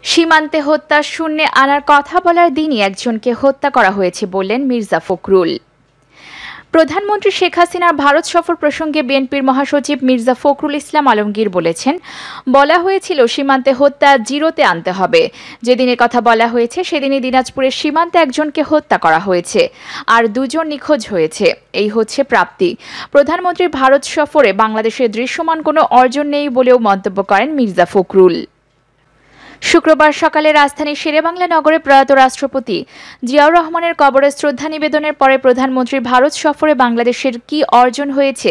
সীমান্তে হত্যা শূন্যে আনার কথা বলার দিনই একজনকে হত্যা করা হয়েছে বললেন মির্জা ফখরুল। প্রধানমন্ত্রী শেখ হাসিনার ভারত সফর প্রসঙ্গে বিএনপির মহাসচিব মির্জা ফখরুল ইসলাম আলমগীর বলেছেন, বলা হয়েছিল সীমান্তে হত্যা জিরোতে আনতে হবে। যেদিনের কথা বলা হয়েছে সেদিনই দিনাজপুরের সীমান্তে একজনকে হত্যা করা হয়েছে, আর দুজন নিখোঁজ হয়েছে। এই হচ্ছে প্রাপ্তি। প্রধানমন্ত্রীর ভারত সফরে বাংলাদেশের দৃশ্যমান কোনো অর্জন নেই বলেও মন্তব্য করেন মির্জা ফখরুল। শুক্রবার সকালে রাজধানীর শেরেবাংলা নগরে প্রয়াত রাষ্ট্রপতি জিয়াউর রহমানের কবরে শ্রদ্ধা নিবেদনের পরে প্রধানমন্ত্রীর ভারত সফরে বাংলাদেশের কি অর্জন হয়েছে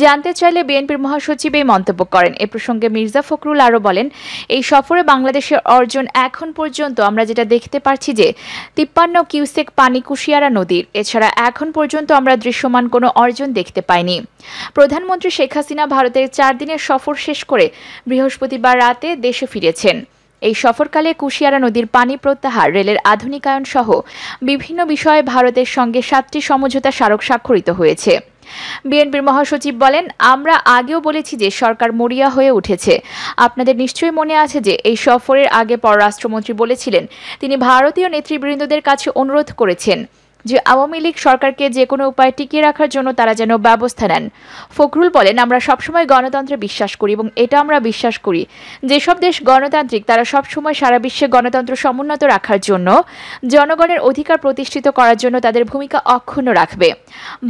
জানতে চাইলে বিএনপির মহাসচিব এই মন্তব্য করেন। এ প্রসঙ্গে মির্জা ফখরুল আরও বলেন, এই সফরে বাংলাদেশের অর্জন এখন পর্যন্ত আমরা যেটা দেখতে পারছি যে 53 কিউসেক পানি কুশিয়ারা নদীর। এছাড়া এখন পর্যন্ত আমরা দৃশ্যমান কোনো অর্জন দেখতে পাইনি। প্রধানমন্ত্রী শেখ হাসিনা ভারতের 4 দিনের সফর শেষ করে বৃহস্পতিবার রাতে দেশে ফিরেছেন। এই সফরকালে কুশিয়ারা নদীর পানি প্রত্যাহার, রেলের আধুনিকায়ন সহ বিভিন্ন বিষয়ে ভারতের সঙ্গে 7টি সমঝোতা স্মারক স্বাক্ষরিত হয়েছে। বিএনপির মহাসচিব বলেন, আমরা আগেও বলেছি যে সরকার মরিয়া হয়ে উঠেছে। আপনাদের নিশ্চয়ই মনে আছে যে এই সফরের আগে পররাষ্ট্রমন্ত্রী বলেছিলেন তিনি ভারতীয় নেতৃবৃন্দদের কাছে অনুরোধ করেছেন যে আওয়ামী লীগ সরকারকে যে কোনো উপায়ে টিকিয়ে রাখার জন্য তারা যেন ব্যবস্থা নেন। ফখরুল বলেন, আমরা সবসময় গণতন্ত্রে বিশ্বাস করি এবং এটা আমরা বিশ্বাস করি যেসব দেশ গণতান্ত্রিক তারা সবসময় সারা বিশ্বে গণতন্ত্র সমুন্নত রাখার জন্য, জনগণের অধিকার প্রতিষ্ঠিত করার জন্য তাদের ভূমিকা অক্ষুণ্ণ রাখবে।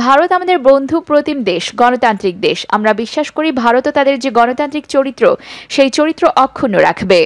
ভারত আমাদের বন্ধু প্রতিম দেশ, গণতান্ত্রিক দেশ। আমরা বিশ্বাস করি ভারতও তাদের যে গণতান্ত্রিক চরিত্র সেই চরিত্র অক্ষুণ্ণ রাখবে।